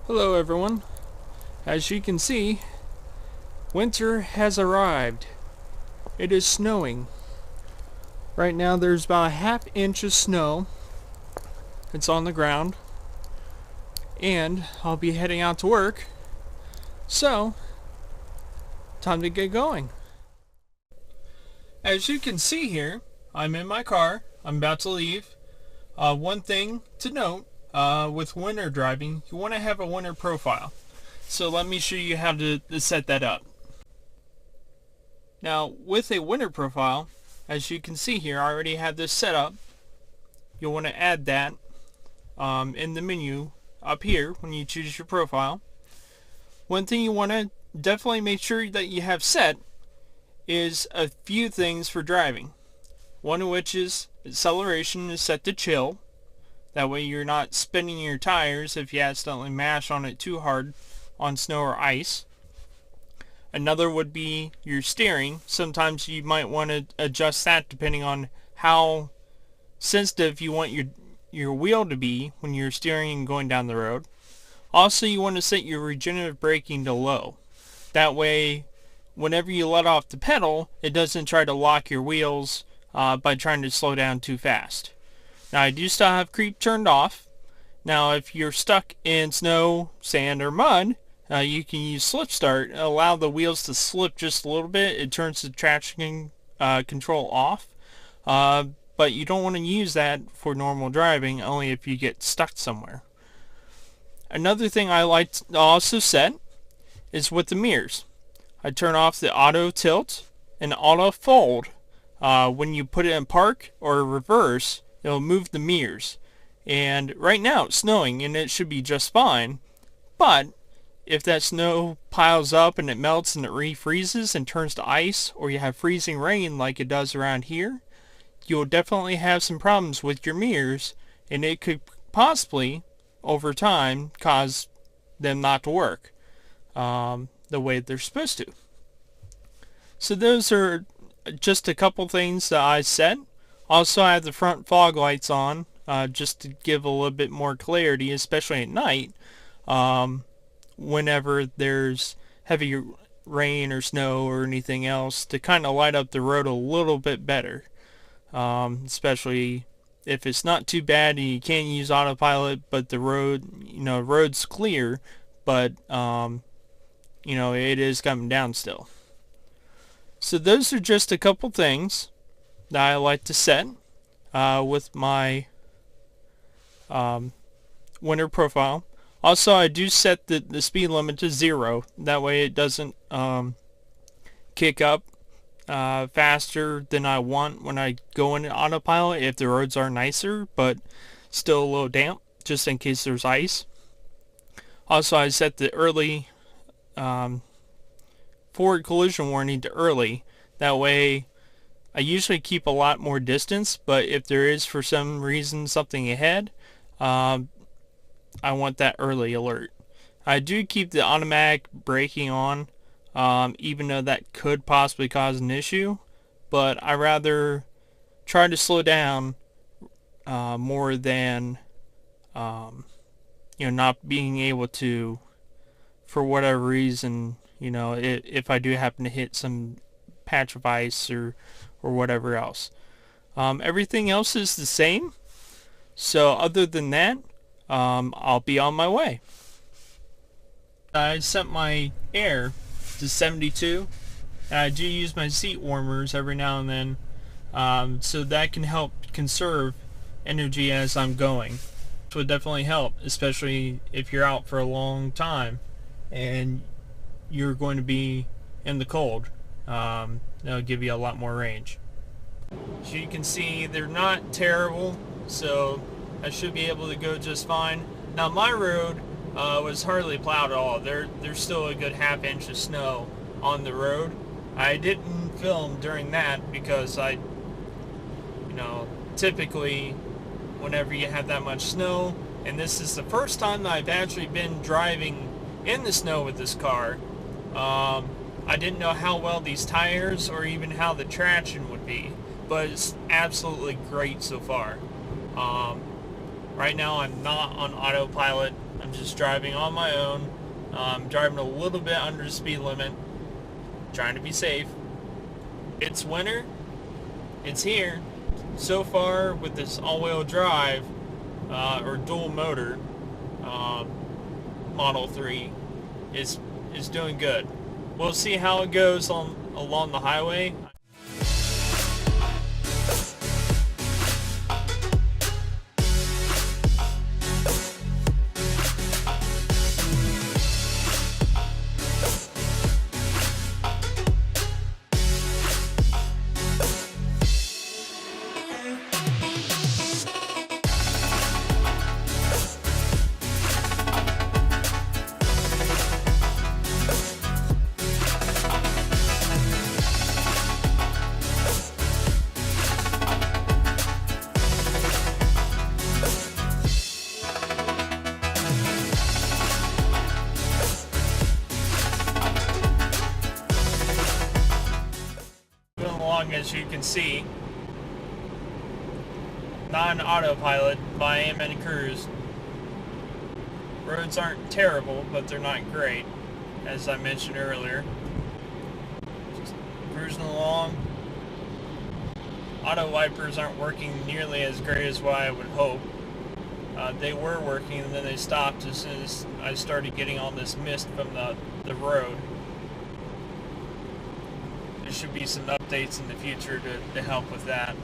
Hello everyone. As you can see, winter has arrived. It is snowing. Right now there's about a half inch of snow. It's on the ground. And I'll be heading out to work. So, time to get going. As you can see here, I'm in my car. I'm about to leave. One thing to note, with winter driving, you want to have a winter profile. So let me show you how to set that up. Now, with a winter profile, as you can see here, I already have this set up. You'll want to add that in the menu up here when you choose your profile. One thing you want to definitely make sure that you have set is a few things for driving. One of which is acceleration is set to chill. That way you're not spinning your tires if you accidentally mash on it too hard on snow or ice. Another would be your steering. Sometimes you might want to adjust that depending on how sensitive you want your wheel to be when you're steering and going down the road. Also, you want to set your regenerative braking to low. That way, whenever you let off the pedal, it doesn't try to lock your wheels by trying to slow down too fast. Now, I do still have creep turned off. Now, if you're stuck in snow, sand, or mud, you can use slip start. Allow the wheels to slip just a little bit. It turns the traction control off. But you don't want to use that for normal driving, only if you get stuck somewhere. Another thing I like to also set is with the mirrors. I turn off the auto tilt and auto fold. When you put it in park or reverse, it'll move the mirrors. And right now it's snowing and it should be just fine. But if that snow piles up and it melts and it refreezes and turns to ice, or you have freezing rain like it does around here, you'll definitely have some problems with your mirrors, and it could possibly, over time, cause them not to work the way they're supposed to. So those are just a couple things that I set. Also, I have the front fog lights on just to give a little bit more clarity, especially at night, whenever there's heavy rain or snow or anything else, to kind of light up the road a little bit better. Especially if it's not too bad and you can't use autopilot, but the road's clear, but it is coming down still. So those are just a couple things that I like to set with my winter profile. Also, I do set the speed limit to 0. That way it doesn't kick up faster than I want when I go into autopilot if the roads are nicer, but still a little damp, just in case there's ice. Also, I set the early forward collision warning to early. That way I usually keep a lot more distance, but if there is for some reason something ahead, I want that early alert. I do keep the automatic braking on, even though that could possibly cause an issue, but I rather try to slow down more than not being able to, for whatever reason, if I do happen to hit some patch of ice or whatever else. Everything else is the same, so other than that, I'll be on my way. I set my air to 72, and I do use my seat warmers every now and then, so that can help conserve energy as I'm going, which would definitely help, especially if you're out for a long time and you're going to be in the cold. That'll give you a lot more range. As you can see, they're not terrible, so I should be able to go just fine. Now, my road was hardly plowed at all. There's still a good half inch of snow on the road. I didn't film during that because typically whenever you have that much snow, and this is the first time that I've actually been driving in the snow with this car, I didn't know how well these tires or even how the traction would be, but it's absolutely great so far. Right now I'm not on autopilot. I'm just driving on my own. Driving a little bit under the speed limit, trying to be safe. It's winter. It's here. So far with this all-wheel drive or dual motor Model 3 is doing good. We'll see how it goes along the highway. As you can see, non-autopilot, but I am in cruise. Roads aren't terrible, but they're not great, as I mentioned earlier. Just cruising along. Auto wipers aren't working nearly as great as what I would hope. They were working, and then they stopped as soon as I started getting all this mist from the road. There should be some updates in the future to help with that.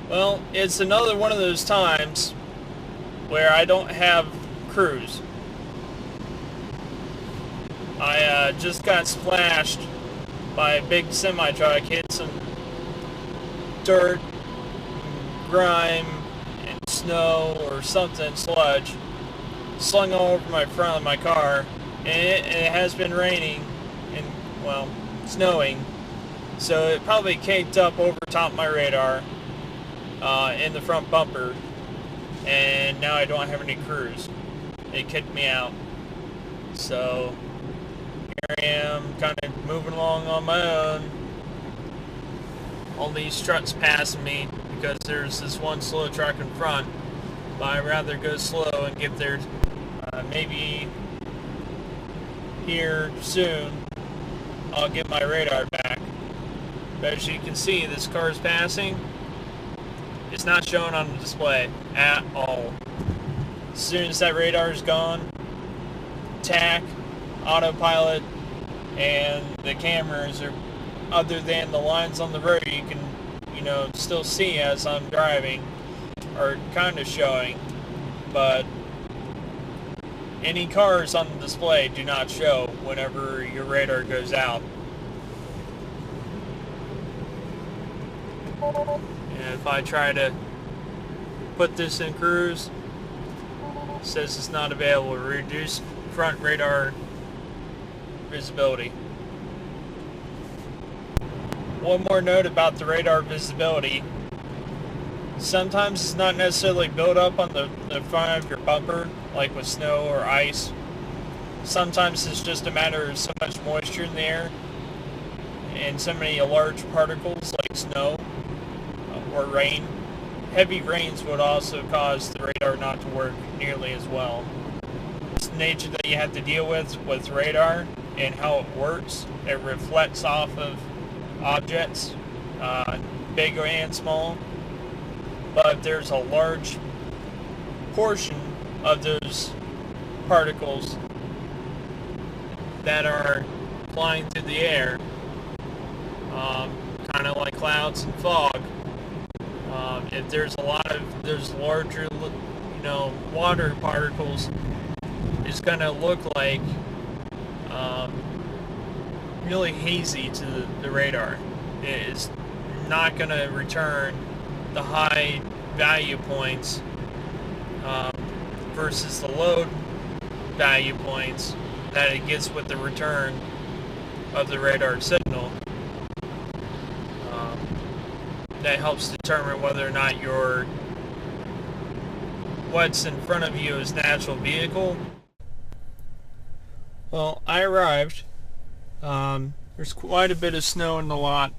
Well, it's another one of those times where I don't have cruise. I just got splashed by a big semi-truck, hit some dirt, grime and snow or something, sludge, slung all over my front of my car, and it has been raining and, well, snowing, so it probably caked up over top my radar in the front bumper, and now I don't have any cruise. It kicked me out. So here I am, kind of moving along on my own. All these trucks passing me because there's this one slow truck in front, but I'd rather go slow and get there maybe here soon. I'll get my radar back. But as you can see, this car's passing. It's not showing on the display at all. As soon as that radar is gone, TAC, autopilot, and the cameras are, other than the lines on the road you can still see as I'm driving, are kind of showing, but any cars on the display do not show whenever your radar goes out. And if I try to put this in cruise, it says it's not available. Reduce front radar visibility. One more note about the radar visibility. Sometimes it's not necessarily built up on the front of your bumper, like with snow or ice. Sometimes it's just a matter of so much moisture in the air and so many large particles like snow or rain. Heavy rains would also cause the radar not to work nearly as well. It's the nature that you have to deal with radar and how it works. It reflects off of objects, big and small, but there's a large portion of those particles that are flying through the air, kind of like clouds and fog. If there's a lot of those larger, water particles, it's going to look like really hazy to the radar. It is not going to return the high value points versus the low value points that it gets with the return of the radar signal. That helps determine whether or not what's in front of you is an actual vehicle. Well, I arrived There's quite a bit of snow in the lot,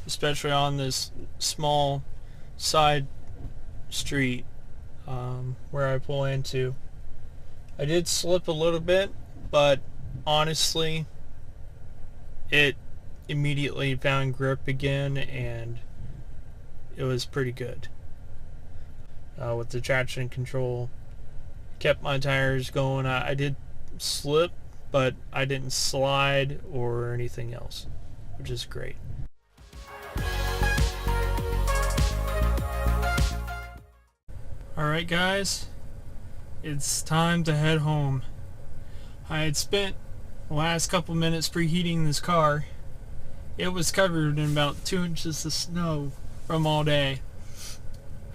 especially on this small side street where I pull into. I did slip a little bit, but honestly, it immediately found grip again, and it was pretty good. With the traction control, kept my tires going. I did slip, but I didn't slide or anything else, which is great. Alright guys, it's time to head home. I had spent the last couple minutes preheating this car. It was covered in about 2 inches of snow from all day.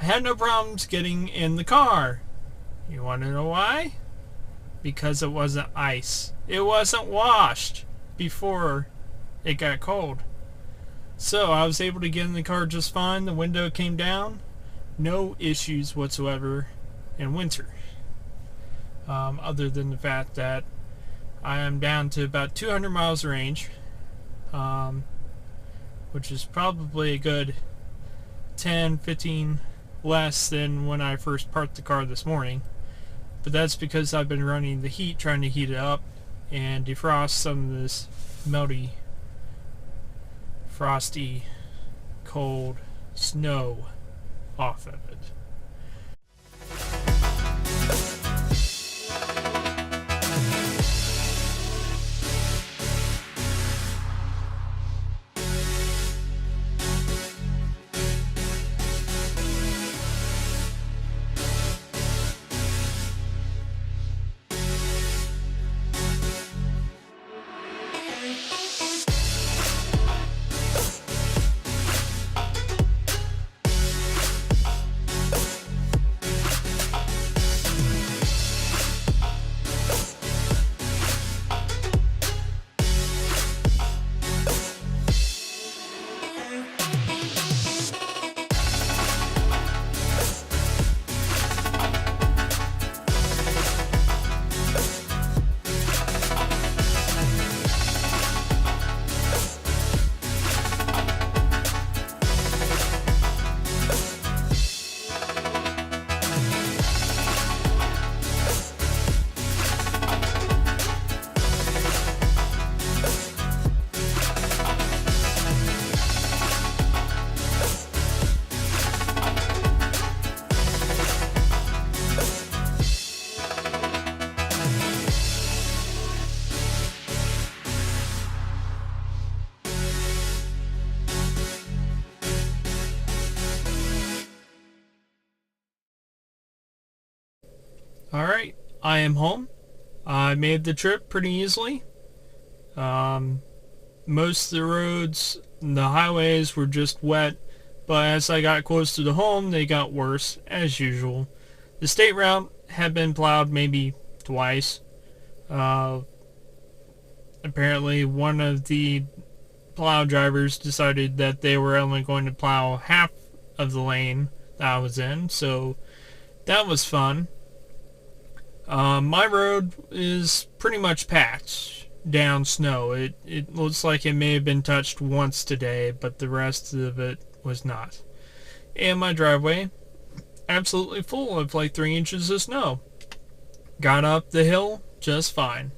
I had no problems getting in the car. You want to know why? Because it wasn't ice. It wasn't washed before it got cold. So I was able to get in the car just fine. The window came down. No issues whatsoever in winter. Other than the fact that I am down to about 200 miles range, which is probably a good 10, 15 less than when I first parked the car this morning. But that's because I've been running the heat, trying to heat it up and defrost some of this melty, frosty, cold snow off of it. Alright, I am home. I made the trip pretty easily. Most of the roads, the highways were just wet, but as I got close to the home, they got worse, as usual. The state route had been plowed maybe twice. Apparently one of the plow drivers decided that they were only going to plow half of the lane that I was in, so that was fun. My road is pretty much packed down snow. It looks like it may have been touched once today, but the rest of it was not. And my driveway, absolutely full of like 3 inches of snow. Got up the hill just fine.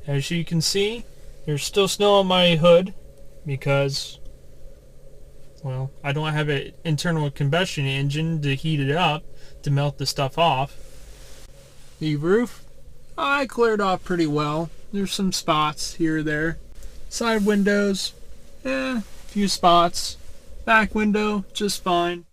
As you can see, there's still snow on my hood because, well, I don't have an internal combustion engine to heat it up to melt the stuff off. The roof, I cleared off pretty well. There's some spots here or there. Side windows, few spots. Back window, just fine.